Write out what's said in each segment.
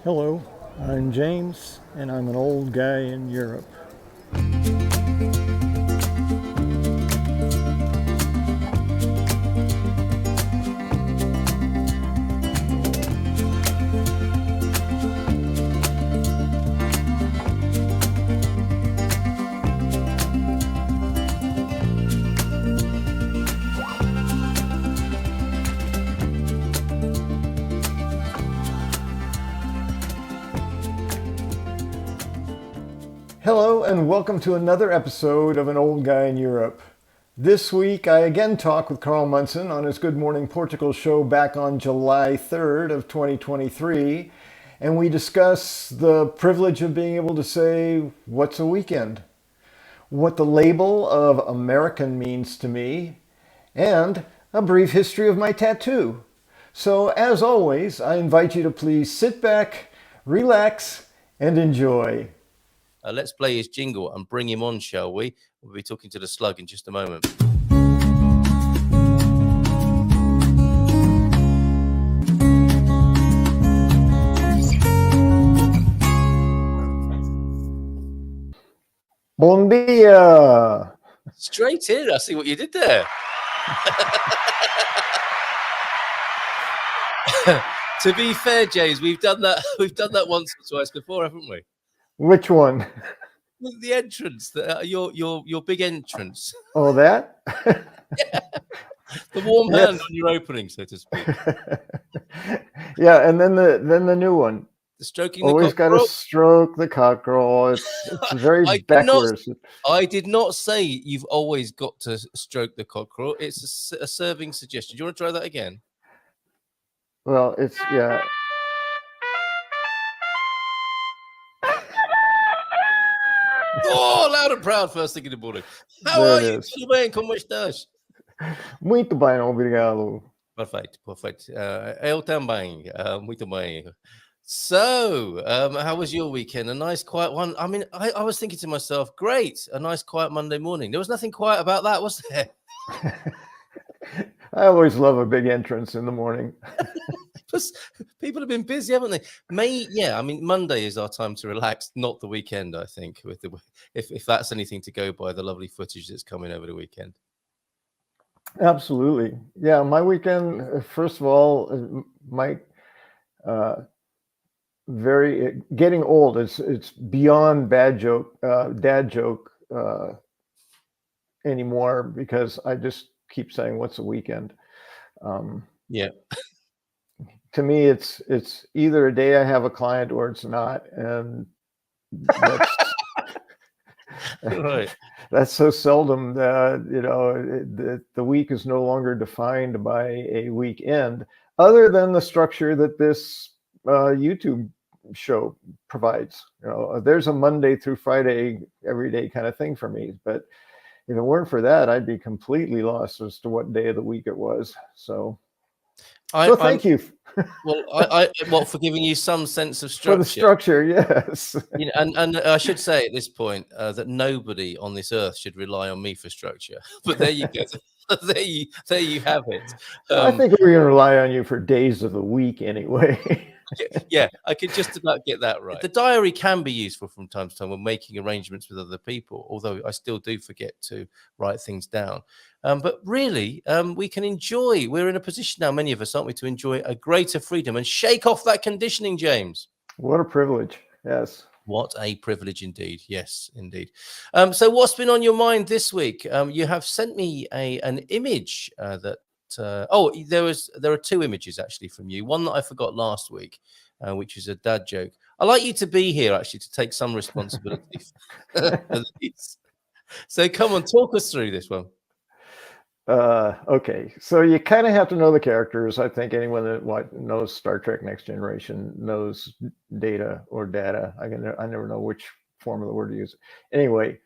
Hello, I'm James, and I'm an old guy in Europe. Hello, and welcome to another episode of An Old Guy in Europe. This week, I again talk with Carl Munson on his Good Morning Portugal Show back on July 3rd of 2023, and we discuss the privilege of being able to say, what's a weekend? What the label of American means to me, and a brief history of my tattoo. So, as always, I invite you to please sit back, relax, and enjoy. Let's play his jingle and bring him on, shall we? We'll be talking to the slug in just a moment. Bom dia! Straight in. I see what you did there. To be fair, James, we've done that once or twice before, haven't we? Which one? The entrance, your big entrance. Oh, that? Yeah. The warm hand on your opening, so to speak. Yeah, and then the new one. The stroking Always the cockerel. Got to stroke the cockerel. It's very backwards. I did not say you've always got to stroke the cockerel. It's a serving suggestion. Do you want to try that again? Well, it's, yeah. Oh, loud and proud first thing in the morning. How There are it you? is. Tudo bem? Como estás? Muito bem, obrigado. Perfeito. Eu também. Muito bem. So, how was your weekend? A nice, quiet one. I mean, I was thinking to myself, great, a nice, quiet Monday morning. There was nothing quiet about that, was there? I always love a big entrance in the morning. People have been busy, haven't they? I mean, Monday is our time to relax, not the weekend, I think, if that's anything to go by, the lovely footage that's coming over the weekend. Absolutely. Yeah, my weekend, first of all, my getting old. It's beyond dad joke anymore, because I just keep saying, what's a weekend? Yeah. To me, it's either a day I have a client or it's not, and that's, Right. That's so seldom that the week is no longer defined by a weekend, other than the structure that this YouTube show provides. There's a Monday through Friday every day kind of thing for me, but if it weren't for that, I'd be completely lost as to what day of the week it was. So thank you. Well, for giving you some sense of structure. For the structure, yes. And I should say at this point that nobody on this earth should rely on me for structure. But there you go. there you have it. I think we're going to rely on you for days of the week anyway. Yeah, I could just about get that right. The diary can be useful from time to time when making arrangements with other people, although I still do forget to write things down. But really, we can enjoy. We're in a position now, many of us, aren't we, to enjoy a greater freedom and shake off that conditioning, James. What a privilege. Yes. What a privilege indeed. Yes, indeed. So what's been on your mind this week? You have sent me an image that there are two images actually from you. One that I forgot last week, which is a dad joke. I'd like you to be here actually to take some responsibility for these. So come on, talk us through this one. Okay, so you kind of have to know the characters. I think anyone that knows Star Trek Next Generation knows data or data. I never know which form of the word to use. Anyway,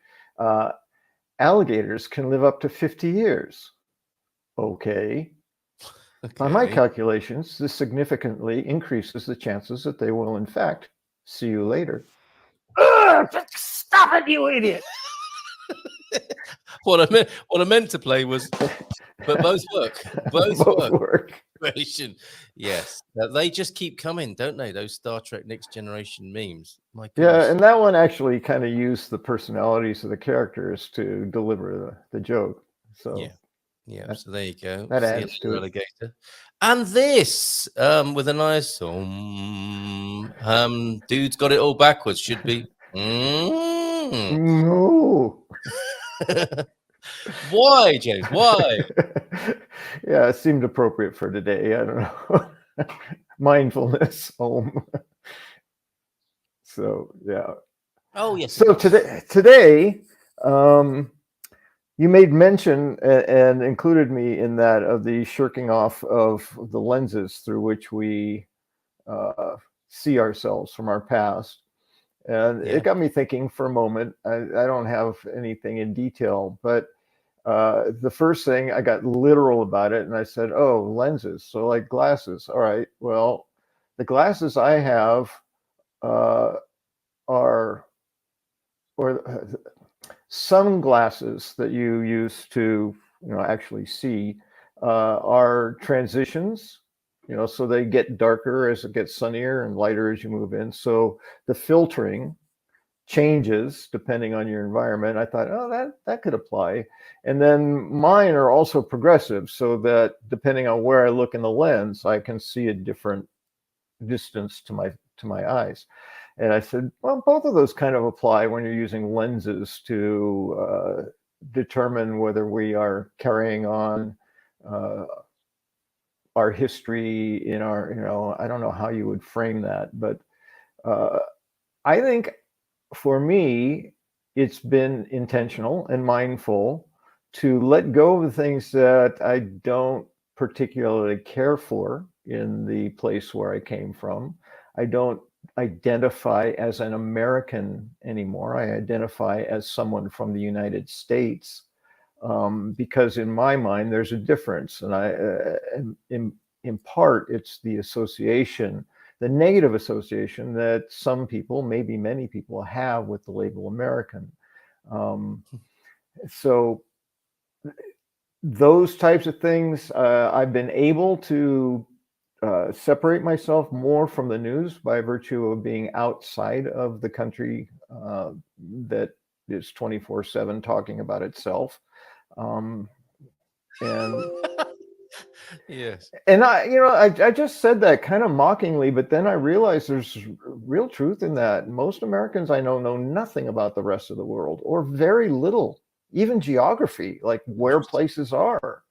alligators can live up to 50 years. Okay. By my calculations, this significantly increases the chances that they will, in fact, see you later. Stop it, you idiot! What I meant to play was but both work. Both Both work. work. Generation. Yes. They just keep coming, don't they? Those Star Trek Next Generation memes. My Yeah, goodness. and that one actually kind of used the personalities of the characters to deliver the joke. So Yeah. Yeah. So there you go. that See you adds to later, it. alligator. And this, with a nice dude's got it all backwards, should be. No. Why, James? Why? Yeah, it seemed appropriate for today. I don't know. Mindfulness home. So yeah. Oh, yes, it So does. today, you made mention and included me in that of the shirking off of the lenses through which we see ourselves from our past. And Yeah. it got me thinking for a moment. I don't have anything in detail, but the first thing I got literal about it, and I said, "Oh, lenses. So like glasses. All right. Well, the glasses I have uh, are, or sunglasses that you use to, actually see, are transitions. So they get darker as it gets sunnier and lighter as you move in. So the filtering changes depending on your environment. I thought, oh, that could apply. And then mine are also progressive, so that depending on where I look in the lens, I can see a different distance to my eyes. And I said, well, both of those kind of apply when you're using lenses to determine whether we are carrying on uh, our history in our, I don't know how you would frame that, but uh, I think for me, it's been intentional and mindful to let go of the things that I don't particularly care for in the place where I came from. I don't identify as an American anymore. I identify as someone from the United States, because in my mind there's a difference, and in part it's the association, the negative association that some people, maybe many people, have with the label American. Um, so those types of things, I've been able to separate myself more from the news by virtue of being outside of the country that is 24/7 talking about itself. Um, and Yes. I just said that kind of mockingly, but then I realized there's real truth in that. Most Americans I know nothing about the rest of the world, or very little, even geography, like where Interesting. places are.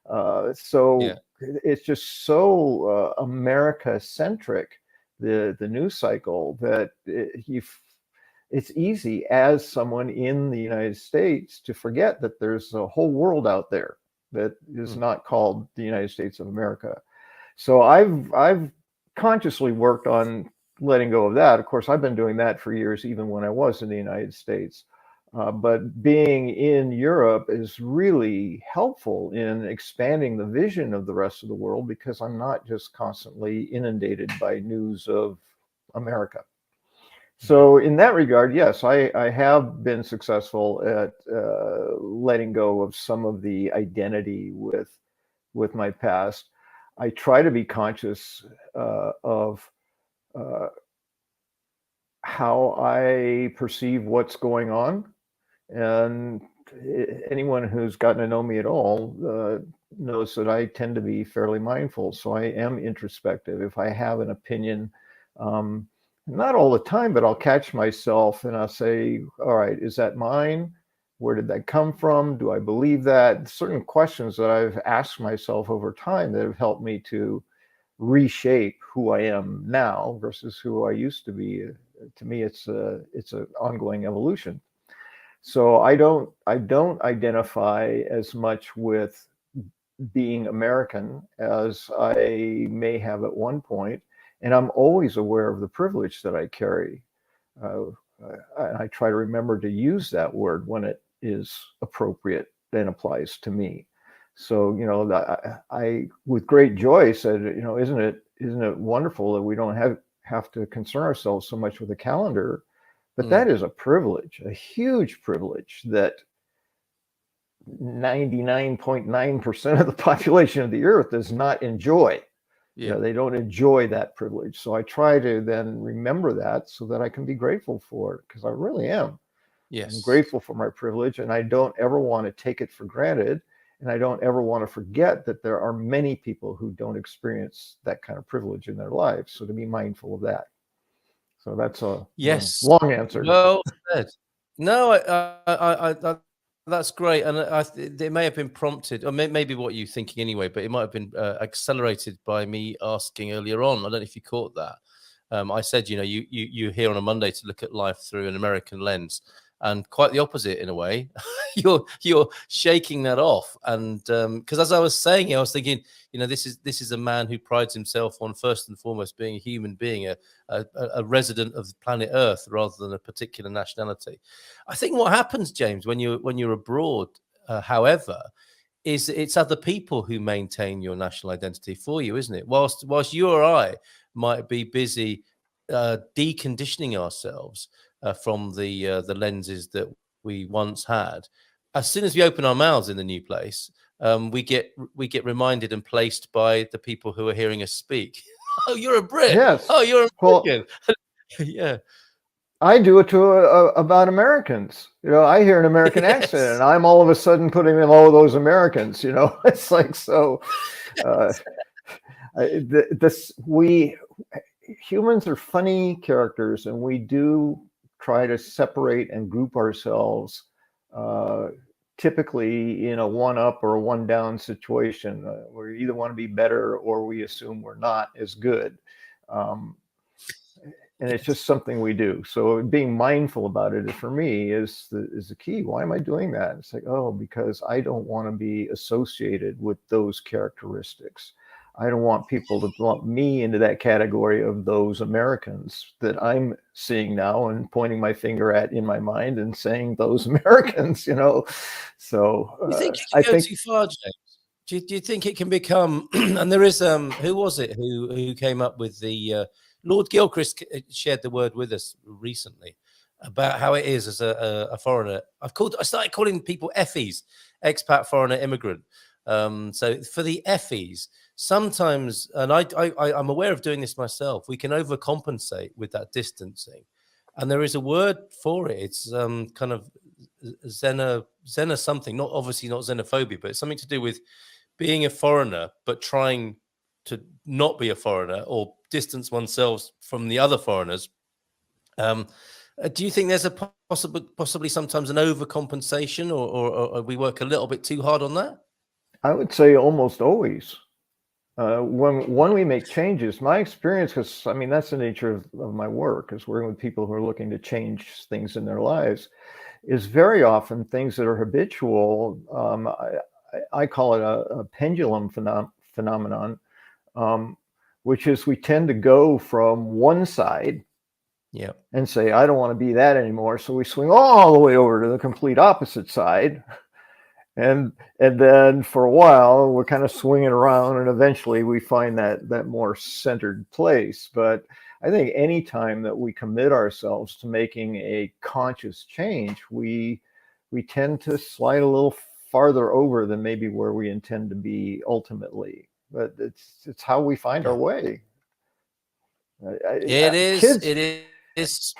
Yeah. So it's just so America centric, the news cycle, that it's easy as someone in the United States to forget that there's a whole world out there that is Mm. not called the United States of America. So I've consciously worked on letting go of that. Of course, I've been doing that for years, even when I was in the United States. But being in Europe is really helpful in expanding the vision of the rest of the world, because I'm not just constantly inundated by news of America. Yeah. So in that regard, yes, I have been successful at letting go of some of the identity with my past. I try to be conscious of uh, how I perceive what's going on, and anyone who's gotten to know me at all knows that I tend to be fairly mindful. So I am introspective. If I have an opinion, um, not all the time, but I'll catch myself and I'll say, all right, is that mine? Where did that come from? Do I believe that? Certain questions that I've asked myself over time that have helped me to reshape who I am now versus who I used to be. To me, it's a ongoing evolution. So I don't identify as much with being American as I may have at one point, and I'm always aware of the privilege that I carry. Uh, I try to remember to use that word when it is appropriate and applies to me. So I with great joy said, isn't it wonderful that we don't have to concern ourselves so much with the calendar, but Mm. that is a privilege, a huge privilege that 99.9% of the population of the earth does not enjoy. Yeah. They don't enjoy that privilege. So I try to then remember that so that I can be grateful for it, because I really am. I'm Yes. grateful for my privilege, and I don't ever want to take it for granted. And I don't ever want to forget that there are many people who don't experience that kind of privilege in their lives. So to be mindful of that. So that's a Yes. long answer. Well said. No, that's great, and it may have been prompted, or maybe what you're thinking anyway, but it might have been accelerated by me asking earlier on. I don't know if you caught that. I said, you're here on a Monday to look at life through an American lens, and quite the opposite in a way. you're shaking that off, and because as I was saying, I was thinking, this is a man who prides himself on first and foremost being a human being, a resident of the planet Earth rather than a particular nationality. I think what happens, James, when you're abroad, however, is it's other people who maintain your national identity for you, isn't it? Whilst you or I might be busy deconditioning ourselves from the lenses that we once had, as soon as we open our mouths in the new place, we get reminded and placed by the people who are hearing us speak. Oh, you're a Brit. Yes. Oh, you're American. Well, yeah. I do it to about Americans. I hear an American accent, Yes. and I'm all of a sudden putting them, oh, those Americans. It's like, so. Humans are funny characters, and we do try to separate and group ourselves, typically in a one up or a one down situation. We either want to be better, or we assume we're not as good. And it's just something we do. So being mindful about it, for me, is the key. Why am I doing that? It's like, oh, because I don't want to be associated with those characteristics. I don't want people to lump me into that category of those Americans that I'm seeing now and pointing my finger at in my mind and saying those Americans, So You think I it can go think too far, James? Do you think it can become? And there is who was it who came up with the Lord Gilchrist shared the word with us recently about how it is as a foreigner. I started calling people Effies, expat, foreigner, immigrant. So for the Effies, sometimes, and I'm aware of doing this myself, we can overcompensate with that distancing, and there is a word for it. It's kind of xena something, not obviously not xenophobia, but it's something to do with being a foreigner but trying to not be a foreigner or distance oneself from the other foreigners. Do you think there's a possibly sometimes an overcompensation, or we work a little bit too hard on that? I would say almost always. When we make changes, my experience, because that's the nature of my work, is working with people who are looking to change things in their lives, is very often things that are habitual. I call it a pendulum phenomenon, which is we tend to go from one side, and say, I don't want to be that anymore. So we swing all the way over to the complete opposite side. And then for a while, we're kind of swinging around, and eventually we find that more centered place. But I think any time that we commit ourselves to making a conscious change, we tend to slide a little farther over than maybe where we intend to be ultimately. But it's how we find our way. It is. Kids, it is.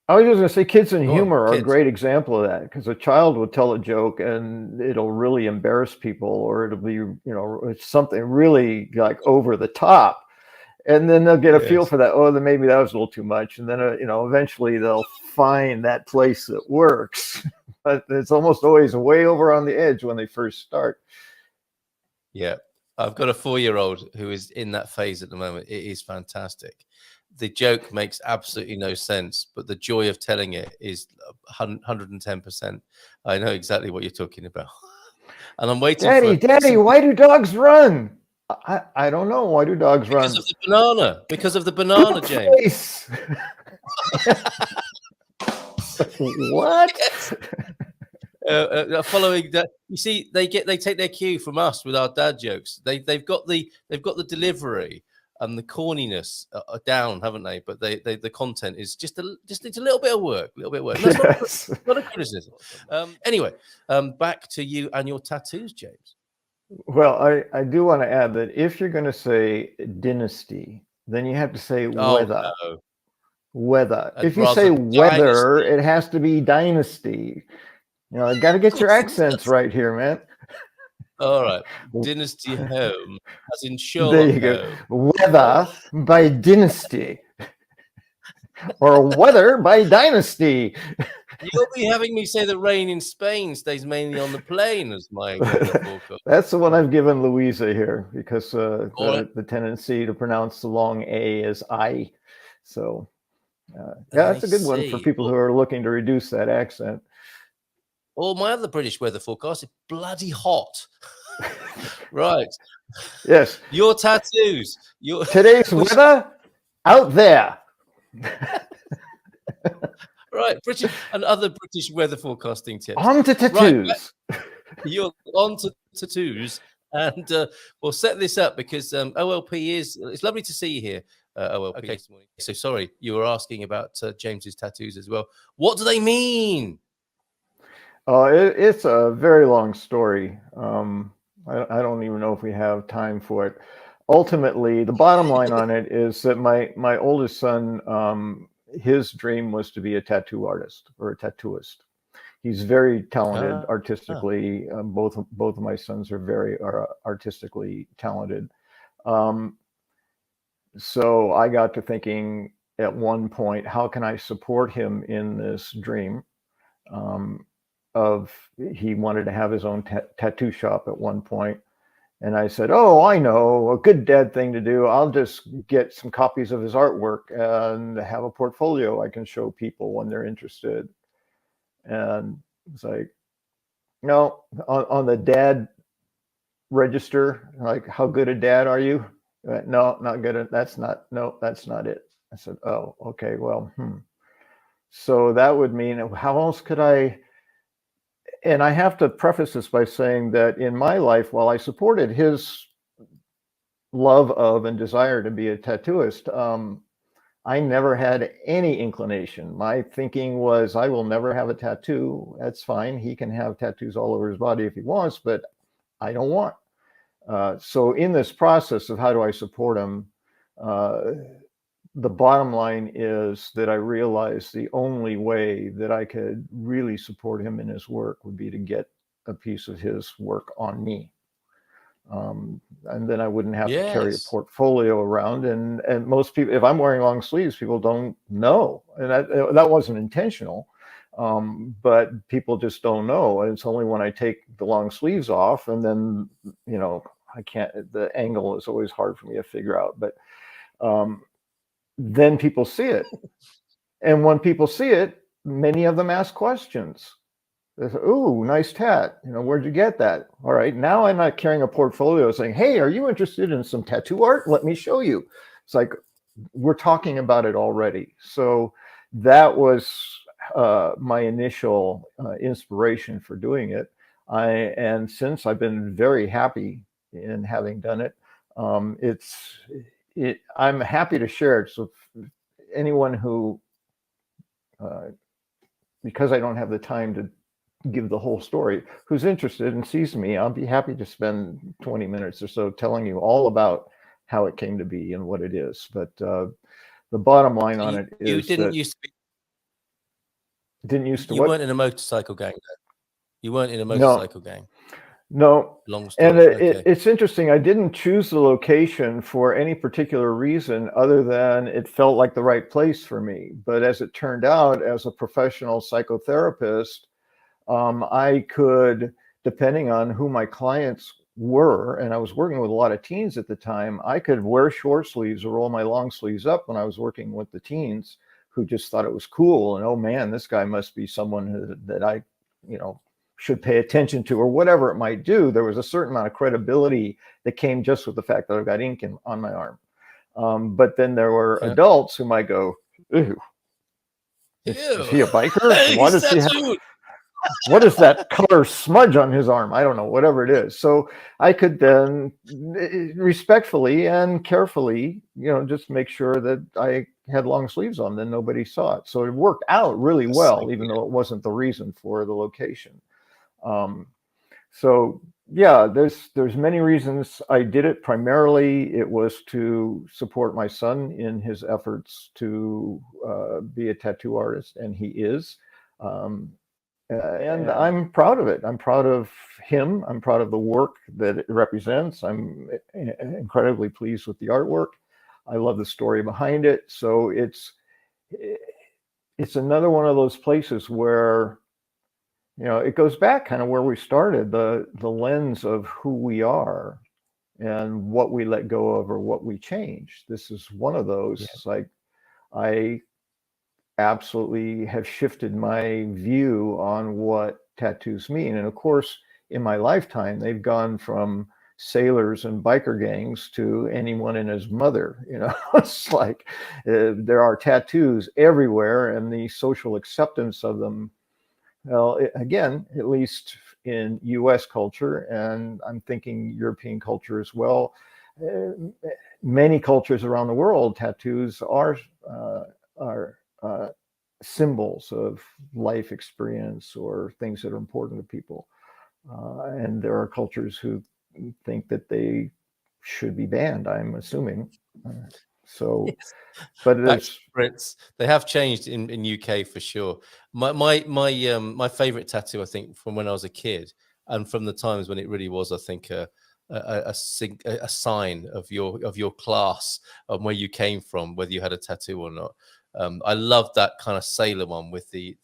I was just going to say, kids and humor are a kids. great example of that, because a child will tell a joke and it'll really embarrass people, or it'll be, it's something really like over the top. And then they'll get a feel for that. Oh, then maybe that was a little too much. And then, eventually they'll find that place that works. But it's almost always way over on the edge when they first start. Yeah. I've got a 4-year-old who is in that phase at the moment. It is fantastic. The joke makes absolutely no sense, but the joy of telling it is 110%. I know exactly what you're talking about. And I'm waiting Daddy, why do dogs run? I don't know. Why do dogs run? Because of the banana, James. What? Following that, you see, they take their cue from us with our dad jokes. They've got the delivery, and the corniness are down, haven't they? But the content is just needs a little bit of work, And that's not a criticism. Anyway, back to you and your tattoos, James. Well, I do want to add that if you're going to say dynasty, then you have to say weather. No. Weather. If you say weather, dynasty. It has to be dynasty. You know, I got to get your accents right here, man. All right. Dynasty home, as in Sherlock. There you go. Weather by dynasty. Or weather by dynasty. You'll be having me say the rain in Spain stays mainly on the plain as my forecast. That's the one I've given Louisa here because the tendency to pronounce the long A is I. So, yeah, that's a good one for people who are looking to reduce that accent. Well, my other British weather forecast is bloody hot. Right. Yes. Your tattoos. Today's weather out there. Right, British and other British weather forecasting tips. On to tattoos. Right, you're on to tattoos, and we'll set this up because OLP it's lovely to see you here, OLP. Okay, so sorry, you were asking about James's tattoos as well. What do they mean? It's a very long story. I don't even know if we have time for it. Ultimately, the bottom line on it is that my oldest son, his dream was to be a tattoo artist or a tattooist. He's very talented artistically. Both of my sons are artistically talented. So I got to thinking at one point, how can I support him in this dream? He wanted to have his own tattoo shop at one point. And I said, oh, I know, a good dad thing to do. I'll just get some copies of his artwork and have a portfolio I can show people when they're interested. And it's like, no, on the dad register, like, how good a dad are you? No, not good. That's not it. I said, oh, okay, well, So that would mean, how else could I? And I have to preface this by saying that in my life, while I supported his love of and desire to be a tattooist, I never had any inclination. My thinking was, I will never have a tattoo. That's fine. He can have tattoos all over his body if he wants, but I don't want. So in this process of how do I support him, the bottom line is that I realized the only way that I could really support him in his work would be to get a piece of his work on me. And then I wouldn't have to carry a portfolio around. And most people, if I'm wearing long sleeves, people don't know. And that wasn't intentional, but people just don't know. And it's only when I take the long sleeves off, and then, the angle is always hard for me to figure out. But then people see it. And when people see it, many of them ask questions. They say, ooh, nice tat. Where'd you get that? All right, now I'm not carrying a portfolio saying, hey, are you interested in some tattoo art? Let me show you. It's like, we're talking about it already. So that was my initial inspiration for doing it. And since I've been very happy in having done it, I'm happy to share it. So anyone who, because I don't have the time to give the whole story, who's interested and sees me, I'll be happy to spend 20 minutes or so telling you all about how it came to be and what it is. But the bottom line on it is you didn't used to what? Weren't in a motorcycle gang then? You weren't in a motorcycle gang? No. Long story. And it's interesting. I didn't choose the location for any particular reason other than it felt like the right place for me. But as it turned out, as a professional psychotherapist, I could, depending on who my clients were, and I was working with a lot of teens at the time, I could wear short sleeves or roll my long sleeves up when I was working with the teens who just thought it was cool. And, oh man, this guy must be someone that I, should pay attention to, or whatever it might do. There was a certain amount of credibility that came just with the fact that I've got ink on my arm. But then there were adults who might go, "Ooh, is he a biker? Why does he have?" what is that color smudge on his arm? I don't know, whatever it is. So I could then respectfully and carefully, just make sure that I had long sleeves on, then nobody saw it. So it worked out really That's so well, even good. though it wasn't the reason for the location. Um, so yeah, there's many reasons I did it. Primarily, it was to support my son in his efforts to be a tattoo artist, and he is. Um, and I'm proud of it. I'm proud of him. I'm proud of the work that it represents. I'm incredibly pleased with the artwork. I love the story behind it. So it's another one of those places where it goes back kind of where we started, the lens of who we are and what we let go of or what we change. This is one of those. Yeah. Like I absolutely have shifted my view on what tattoos mean. And of course, in my lifetime, they've gone from sailors and biker gangs to anyone and his mother. It's like there are tattoos everywhere, and the social acceptance of them, well, again, at least in US culture, and I'm thinking European culture as well, many cultures around the world, tattoos are symbols of life experience or things that are important to people. And there are cultures who think that they should be banned, I'm assuming. So, Yes. but Back it's to the Brits. They have changed in UK for sure. My favorite tattoo, I think, from when I was a kid, and from the times when it really was, I think, a sign of your class and where you came from, whether you had a tattoo or not. I love that kind of sailor one with the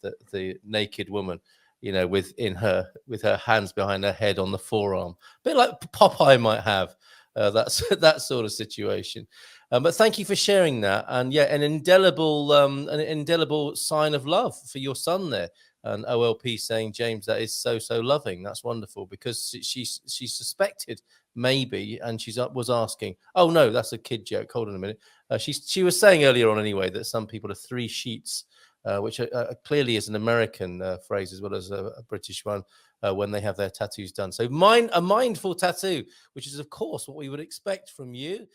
naked woman, with her hands behind her head on the forearm, a bit like Popeye might have. That's that sort of situation. But thank you for sharing that, and yeah, an indelible sign of love for your son there. And OLP saying, James, that is so loving. That's wonderful, because she suspected maybe, and was asking. Oh no, that's a kid joke. Hold on a minute. She was saying earlier on anyway that some people are three sheets, which clearly is an American phrase as well as a British one. When they have their tattoos done. So a mindful tattoo, which is, of course, what we would expect from you.